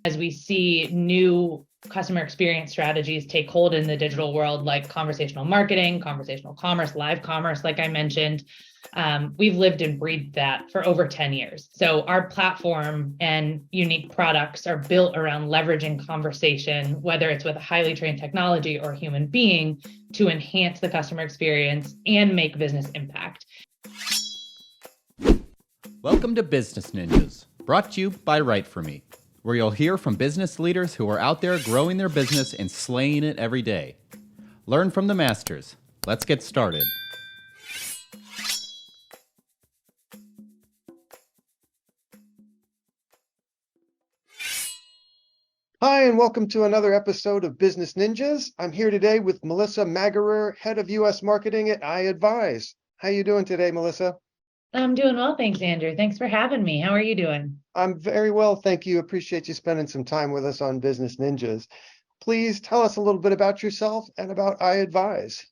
As we see new customer experience strategies take hold in the digital world, like conversational marketing, conversational commerce, live commerce, like I mentioned, we've lived and breathed that for over 10 years. So our platform and unique products are built around leveraging conversation, whether it's with a highly trained technology or human being, to enhance the customer experience and make business impact. Welcome to Business Ninjas, brought to you by WriteForMe, where you'll hear from business leaders who are out there growing their business and slaying it every day. Learn from the masters. Let's get started. Hi, and welcome to another episode of Business Ninjas. I'm here today with Melissa Magarer, Head of U.S. Marketing at iAdvize. How are you doing today, Melissa? I'm doing well, thanks, Andrew. Thanks for having me. How are you doing? I'm very well, thank you. Appreciate you spending some time with us on Business Ninjas. Please tell us a little bit about yourself and about iAdvize.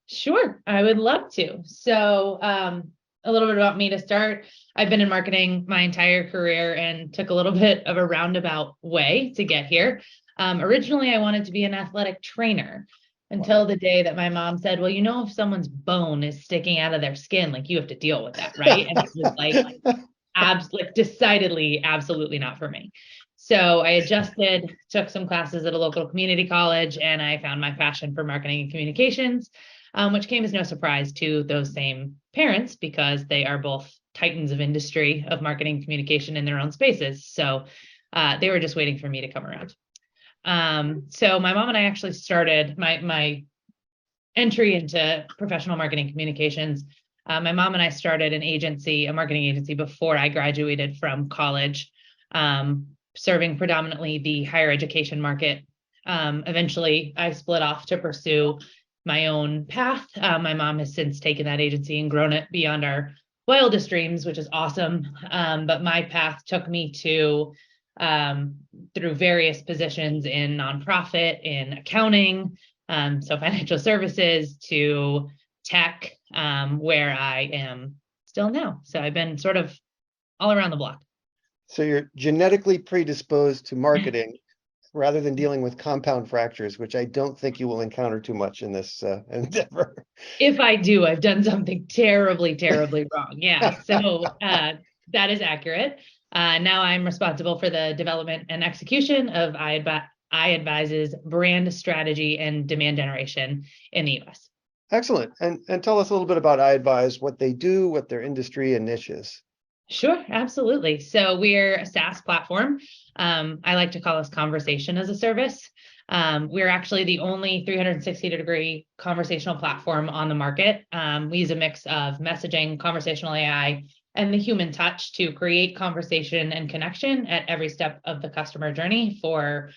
Sure, I would love to. So a little bit about me to start. I've been in marketing my entire career and took a little bit of a roundabout way to get here. Originally, I wanted to be an athletic trainer until the day that my mom said, well, you know, if someone's bone is sticking out of their skin, like you have to deal with that, right? And it was like decidedly, absolutely not for me. So I adjusted, took some classes at a local community college, and I found my passion for marketing and communications, which came as no surprise to those same parents because they are both titans of industry of marketing and communication in their own spaces. So they were just waiting for me to come around. So my mom and I actually started my entry into professional marketing communications. My mom and I started a marketing agency before I graduated from college, serving predominantly the higher education market. Eventually, I split off to pursue my own path. My mom has since taken that agency and grown it beyond our wildest dreams, which is awesome. But my path took me to through various positions in nonprofit, in accounting, so financial services, to tech, where I am still now. So I've been sort of all around the block. So you're genetically predisposed to marketing rather than dealing with compound fractures, which I don't think you will encounter too much in this endeavor. If I do, I've done something terribly, terribly wrong. Yeah, so that is accurate. Now I'm responsible for the development and execution of iAdvize's brand strategy and demand generation in the US. Excellent. And tell us a little bit about iAdvize, what they do, what their industry and niche is. Sure, absolutely. So we're a SaaS platform. I like to call us conversation as a service. We're actually the only 360-degree conversational platform on the market. We use a mix of messaging, conversational AI, and the human touch to create conversation and connection at every step of the customer journey for,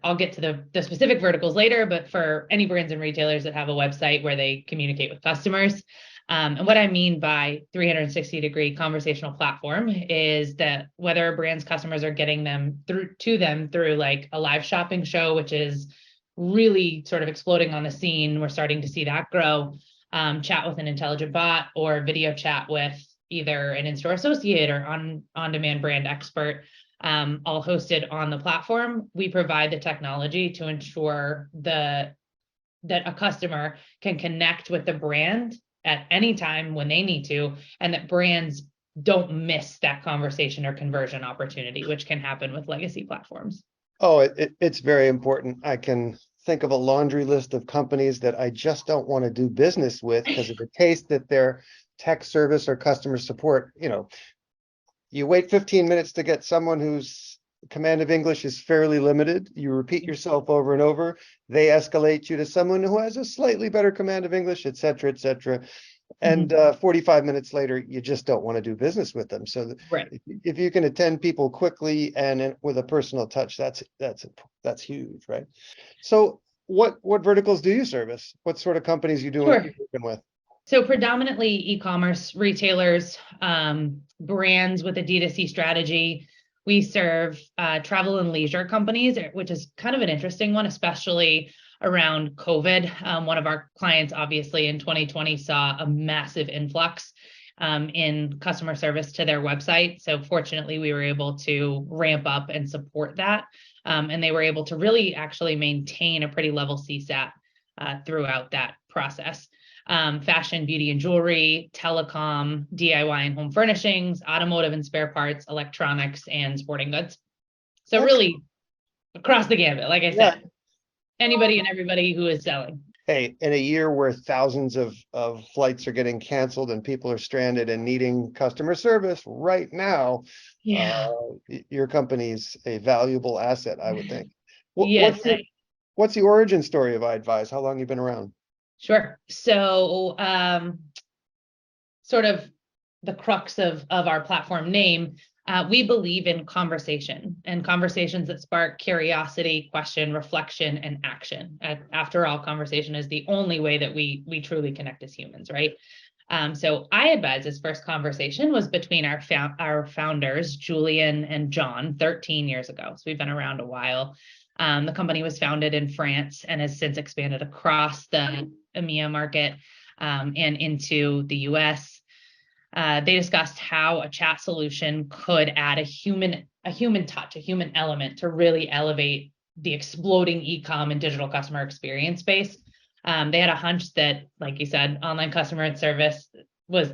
I'll get to the specific verticals later, but for any brands and retailers that have a website where they communicate with customers. And what I mean by 360-degree conversational platform is that whether a brand's customers are getting them through like a live shopping show, which is really sort of exploding on the scene, we're starting to see that grow, chat with an intelligent bot, or video chat with either an in-store associate or on-demand brand expert, all hosted on the platform. We provide the technology to ensure that a customer can connect with the brand at any time when they need to, and that brands don't miss that conversation or conversion opportunity, which can happen with legacy platforms. Oh, it's very important. I can think of a laundry list of companies that I just don't want to do business with because of the taste that their tech service or customer support, you wait 15 minutes to get someone whose command of English is fairly limited. You repeat yourself over and over. They escalate you to someone who has a slightly better command of English, et cetera, et cetera. And 45 minutes later, you just don't want to do business with them. So right. If you can attend people quickly and with a personal touch, that's huge, right? So what verticals do you service? What sort of companies you working with? So predominantly e-commerce retailers, brands with a D2C strategy. We serve travel and leisure companies, which is kind of an interesting one, especially around COVID. One of our clients, obviously, in 2020 saw a massive influx in customer service to their website. So fortunately, we were able to ramp up and support that. And they were able to really actually maintain a pretty level CSAT throughout that process. Fashion, beauty, and jewelry, telecom, DIY and home furnishings, automotive and spare parts, electronics, and sporting goods. So really across the gambit, like I said, anybody and everybody who is selling. Hey, in a year where thousands of flights are getting canceled and people are stranded and needing customer service right now, your company's a valuable asset, I would think. Yes. What's the origin story of iAdvize? How long you been around? Sure. So sort of the crux of our platform name, we believe in conversation and conversations that spark curiosity, question, reflection, and action. After all, conversation is the only way that we truly connect as humans, right? So iAdvize's first conversation was between our founders, Julian and John, 13 years ago. So we've been around a while. The company was founded in France and has since expanded across the EMEA market and into the US. They discussed how a chat solution could add a human touch, a human element to really elevate the exploding e-com and digital customer experience space. They had a hunch that, like you said, online customer service was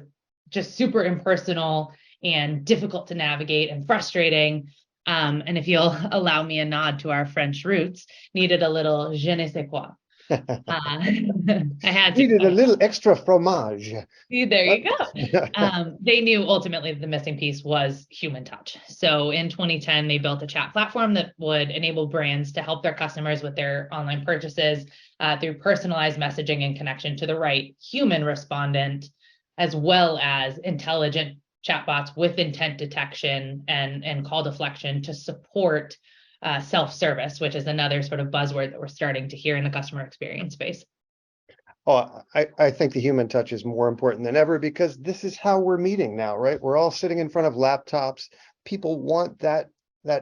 just super impersonal and difficult to navigate and frustrating. And if you'll allow me a nod to our French roots, needed a little je ne sais quoi. I had to Needed a little extra fromage. There you go. They knew ultimately the missing piece was human touch. So in 2010, they built a chat platform that would enable brands to help their customers with their online purchases through personalized messaging and connection to the right human respondent, as well as intelligent chatbots with intent detection and call deflection to support self-service, which is another sort of buzzword that we're starting to hear in the customer experience space. Oh, I think the human touch is more important than ever because this is how we're meeting now, right? We're all sitting in front of laptops. People want that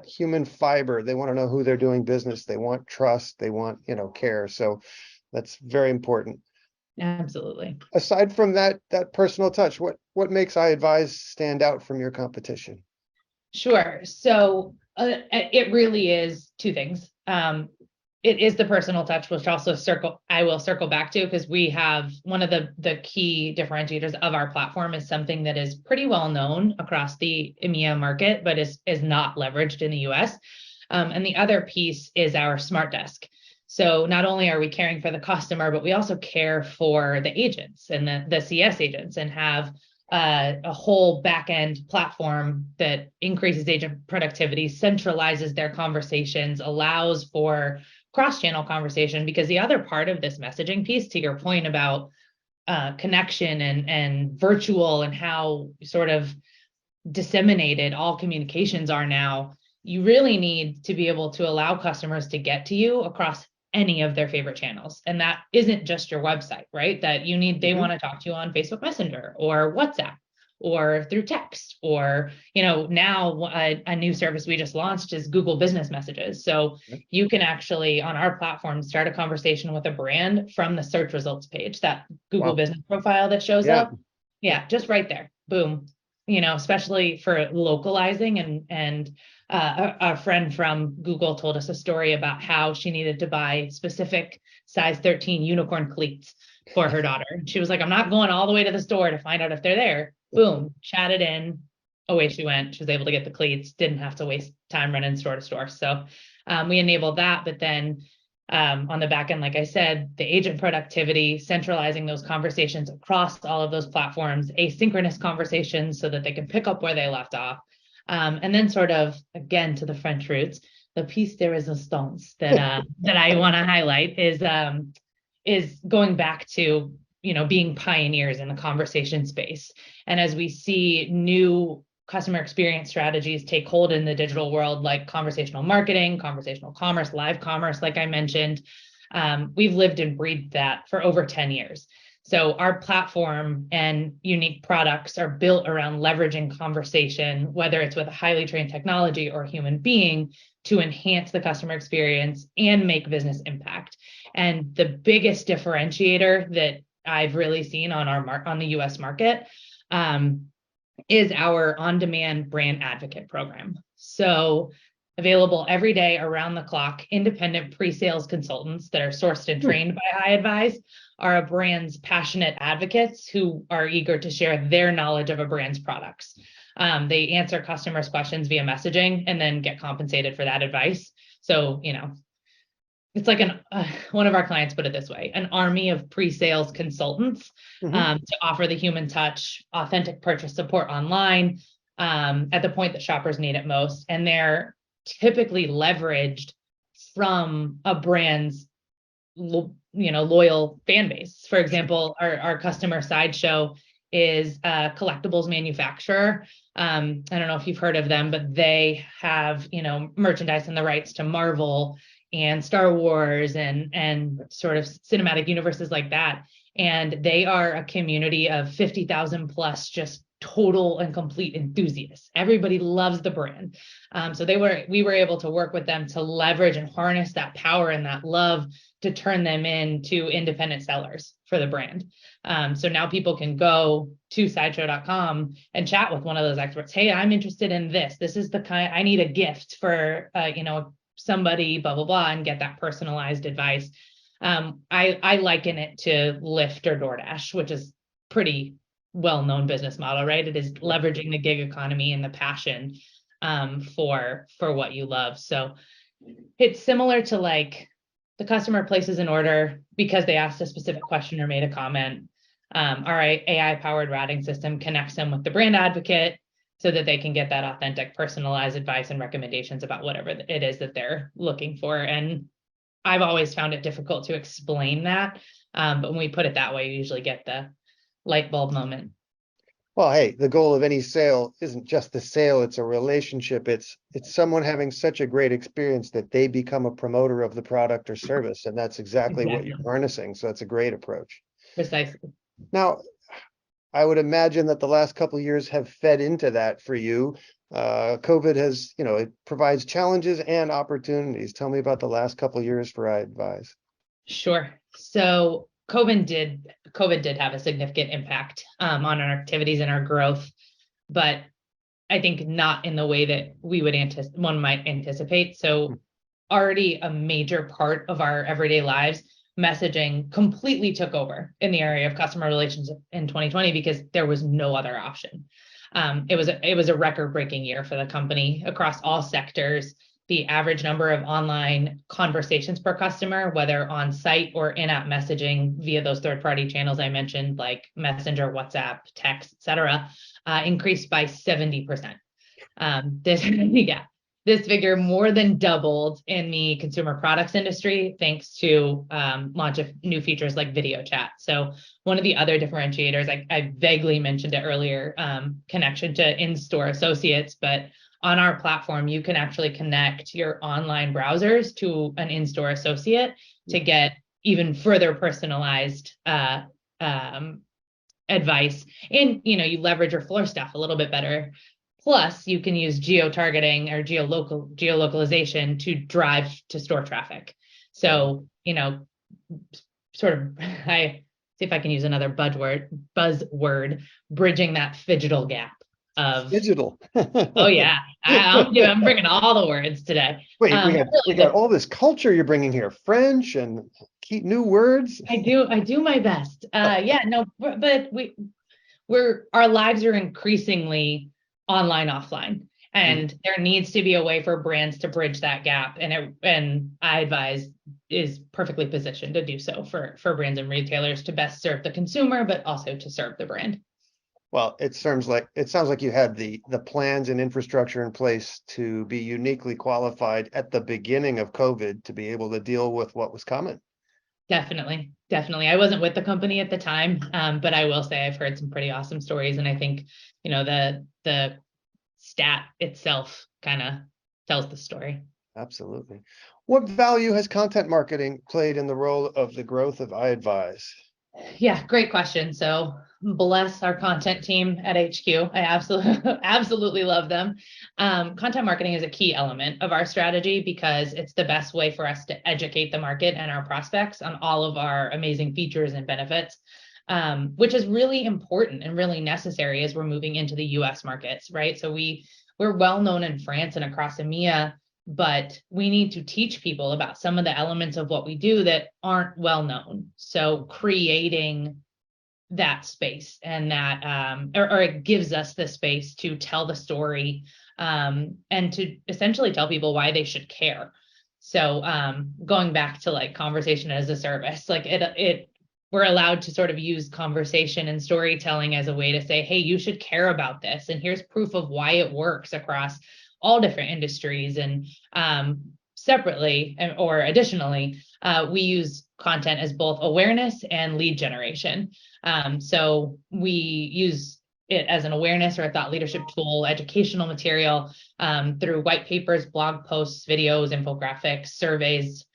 human fiber. They want to know who they're doing business. They want trust. They want, care. So that's very important. Absolutely. Aside from that personal touch, what makes iAdvize stand out from your competition? Sure. So it really is two things. It is the personal touch, which I will circle back to, because we have one of the key differentiators of our platform is something that is pretty well known across the EMEA market, but is not leveraged in the US. And the other piece is our smart desk. So not only are we caring for the customer, but we also care for the agents and the CS agents and have a whole back-end platform that increases agent productivity, centralizes their conversations, allows for cross-channel conversation, because the other part of this messaging piece, to your point about connection and virtual and how sort of disseminated all communications are now, you really need to be able to allow customers to get to you across any of their favorite channels. And that isn't just your website, right? That they want to talk to you on Facebook Messenger or WhatsApp or through text, or, now a new service we just launched is Google Business Messages. So you can actually, on our platform, start a conversation with a brand from the search results page, that Google Business profile that shows up. Yeah, just right there. Boom. Especially for localizing and a friend from Google told us a story about how she needed to buy specific size 13 unicorn cleats for her daughter. She was like, I'm not going all the way to the store to find out if they're there. Boom, chatted in, away she went. She was able to get the cleats, didn't have to waste time running store to store. So we enabled that, but then on the back end, like I said, the agent productivity, centralizing those conversations across all of those platforms, asynchronous conversations so that they can pick up where they left off. And then sort of, again, to the French roots, the piece de resistance that I want to highlight is going back to, being pioneers in the conversation space. And as we see new customer experience strategies take hold in the digital world, like conversational marketing, conversational commerce, live commerce, like I mentioned, we've lived and breathed that for over 10 years. So our platform and unique products are built around leveraging conversation, whether it's with a highly trained technology or human being, to enhance the customer experience and make business impact. And the biggest differentiator that I've really seen on the US market is our on-demand brand advocate program. So available every day around the clock, independent pre-sales consultants that are sourced and trained by iAdvize are a brand's passionate advocates who are eager to share their knowledge of a brand's products. They answer customers' questions via messaging and then get compensated for that advice. So, it's like one of our clients put it this way, an army of pre-sales consultants to offer the human touch, authentic purchase support online at the point that shoppers need it most. And they're typically leveraged from a brand's loyal fan base. For example, our customer sideshow is a collectibles manufacturer. I don't know if you've heard of them, but they have, merchandise and the rights to Marvel and Star Wars and sort of cinematic universes like that. And they are a community of 50,000 plus just total and complete enthusiasts. Everybody loves the brand. So we were able to work with them to leverage and harness that power and that love to turn them into independent sellers for the brand. So now people can go to sideshow.com and chat with one of those experts. Hey, I'm interested in this. This is the kind, I need a gift for, somebody, blah, blah, blah, and get that personalized advice. I liken it to Lyft or DoorDash, which is pretty well-known business model, right? It is leveraging the gig economy and the passion for what you love. So it's similar to like the customer places an order because they asked a specific question or made a comment. Our AI-powered routing system connects them with the brand advocate so that they can get that authentic, personalized advice and recommendations about whatever it is that they're looking for. And I've always found it difficult to explain that. But when we put it that way, you usually get the light bulb moment. Well, hey, the goal of any sale isn't just the sale, it's a relationship. It's someone having such a great experience that they become a promoter of the product or service. And that's exactly what you're harnessing. So that's a great approach. Precisely. Now, I would imagine that the last couple of years have fed into that for you. COVID has, it provides challenges and opportunities. Tell me about the last couple of years for iAdvize. Sure. So COVID did have a significant impact on our activities and our growth, but I think not in the way that one might anticipate. So already a major part of our everyday lives, messaging completely took over in the area of customer relations in 2020 because there was no other option. It was a record-breaking year for the company across all sectors. The average number of online conversations per customer, whether on site or in-app messaging via those third-party channels I mentioned, like Messenger, WhatsApp, text, etc., increased by 70%. This figure more than doubled in the consumer products industry thanks to launch of new features like video chat. So one of the other differentiators, I vaguely mentioned it earlier, connection to in-store associates, but on our platform, you can actually connect your online browsers to an in-store associate to get even further personalized advice. And you leverage your floor staff a little bit better. Plus, you can use geo-targeting or geolocalization to drive to store traffic. So, sort of, I see if I can use another buzzword, bridging that phygital gap of digital. Oh yeah, I'm bringing all the words today. Wait, we got all this culture you're bringing here, French and keep new words. I do my best. But our lives are increasingly online, offline, and there needs to be a way for brands to bridge that gap. And iAdvize is perfectly positioned to do so for brands and retailers to best serve the consumer, but also to serve the brand. Well, it sounds like you had the plans and infrastructure in place to be uniquely qualified at the beginning of COVID to be able to deal with what was coming. Definitely. I wasn't with the company at the time, but I will say I've heard some pretty awesome stories, and I think the stat itself kind of tells the story. Absolutely. What value has content marketing played in the role of the growth of iAdvize? Yeah, great question. So bless our content team at HQ. I absolutely love them. Content marketing is a key element of our strategy because it's the best way for us to educate the market and our prospects on all of our amazing features and benefits. which is really important and really necessary as we're moving into the US markets, right? So we're well known in France and across EMEA, but we need to teach people about some of the elements of what we do that aren't well known. So creating that space and that, or it gives us the space to tell the story, and to essentially tell people why they should care. So going back to like conversation as a service, like we're allowed to sort of use conversation and storytelling as a way to say, hey, you should care about this. And here's proof of why it works across all different industries. And separately or additionally, we use content as both awareness and lead generation. So we use it as an awareness or a thought leadership tool, educational material, through white papers, blog posts, videos, infographics, surveys,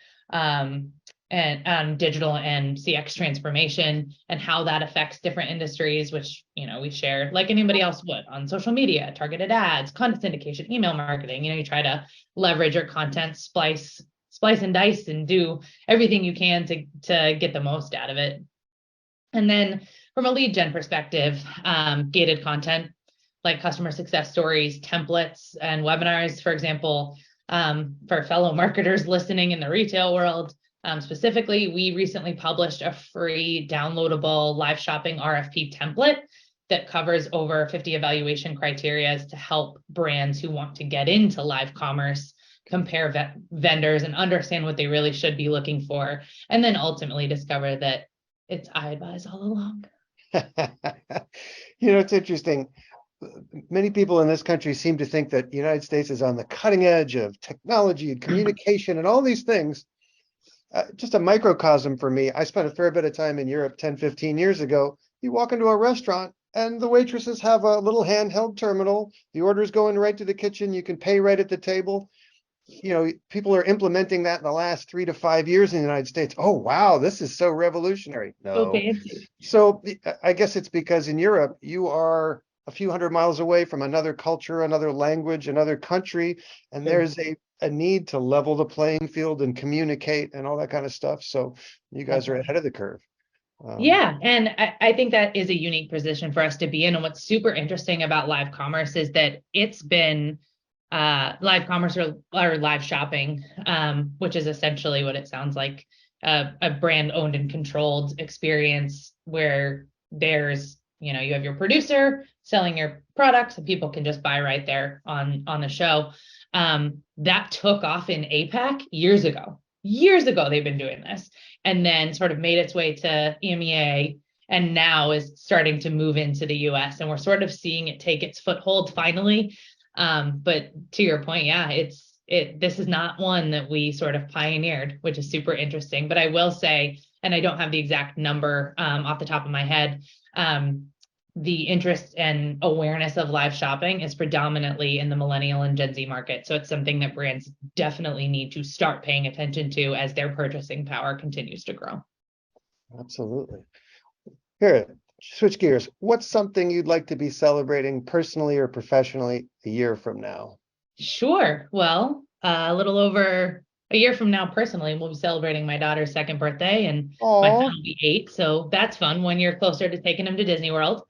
and digital and CX transformation and how that affects different industries, which, we share like anybody else would on social media, targeted ads, content syndication, email marketing. You try to leverage your content, splice and dice and do everything you can to get the most out of it. And then from a lead gen perspective, gated content like customer success stories, templates, and webinars, for example, for fellow marketers listening in the retail world. Specifically, we recently published a free downloadable live shopping RFP template that covers over 50 evaluation criteria to help brands who want to get into live commerce compare vendors and understand what they really should be looking for, and then ultimately discover that it's iAdvize all along. It's interesting. Many people in this country seem to think that the United States is on the cutting edge of technology and communication and all these things. Just a microcosm for me. I spent a fair bit of time in Europe 10, 15 years ago. You walk into a restaurant and the waitresses have a little handheld terminal. The order's going right to the kitchen. You can pay right at the table. People are implementing that in the last 3 to 5 years in the United States. Oh, wow, this is so revolutionary. No. fancy. So I guess it's because in Europe, you are a few hundred miles away from another culture, another language, another country, and Sure. there's a need to level the playing field and communicate and all that kind of stuff. So you guys are ahead of the curve. Yeah, and I think that is a unique position for us to be in. And what's super interesting about live commerce is that it's been live commerce or live shopping, which is essentially what it sounds like, a brand owned and controlled experience where there's, you have your producer selling your products and people can just buy right there on the show. That took off in APAC years ago. Years ago, they've been doing this, and then sort of made its way to EMEA, and now is starting to move into the US. And we're sort of seeing it take its foothold finally. But to your point, yeah, this is not one that we sort of pioneered, which is super interesting. But I will say, and I don't have the exact number off the top of my head, the interest and awareness of live shopping is predominantly in the millennial and Gen Z market. So it's something that brands definitely need to start paying attention to as their purchasing power continues to grow. Absolutely. Here, switch gears. What's something you'd like to be celebrating personally or professionally a year from now? Sure. Well, a little over a year from now, personally, we'll be celebrating my daughter's second birthday, and my son will be 8. So that's fun. 1 year closer to taking him to Disney World.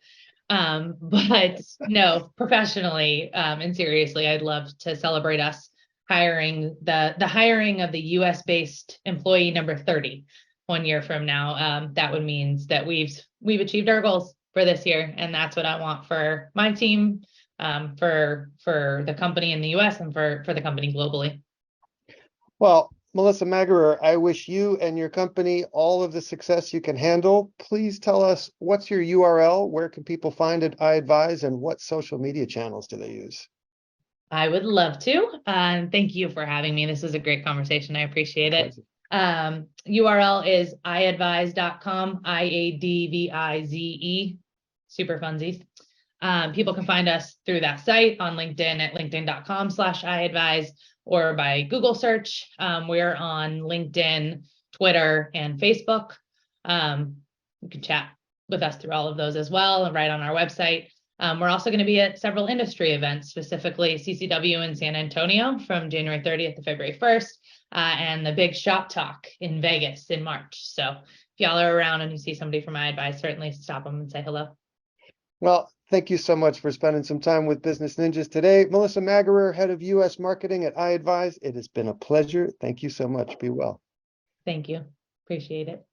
But no, professionally, and seriously, I'd love to celebrate us hiring the hiring of the US based employee number 30 1 year from now. That would mean that we've achieved our goals for this year. And that's what I want for my team, for the company in the US and for the company globally. Well, Melissa Magarer, I wish you and your company all of the success you can handle. Please tell us, what's your URL? Where can people find it, iAdvize, and what social media channels do they use? I would love to. Thank you for having me. This was a great conversation. I appreciate it. URL is iadvize.com, IADVIZE, super funsies. People can find us through that site, on LinkedIn at linkedin.com/iAdvize, or by Google search. We're on LinkedIn, Twitter, and Facebook. You can chat with us through all of those as well, and right on our website. We're also going to be at several industry events, specifically CCW in San Antonio from January 30th to February 1st, and the Big Shop Talk in Vegas in March. So y'all are around and you see somebody from iAdvize, certainly stop them and say hello. Well, thank you so much for spending some time with Business Ninjas today. Melissa Magarer, Head of US Marketing at iAdvize. It has been a pleasure. Thank you so much. Be well. Thank you. Appreciate it.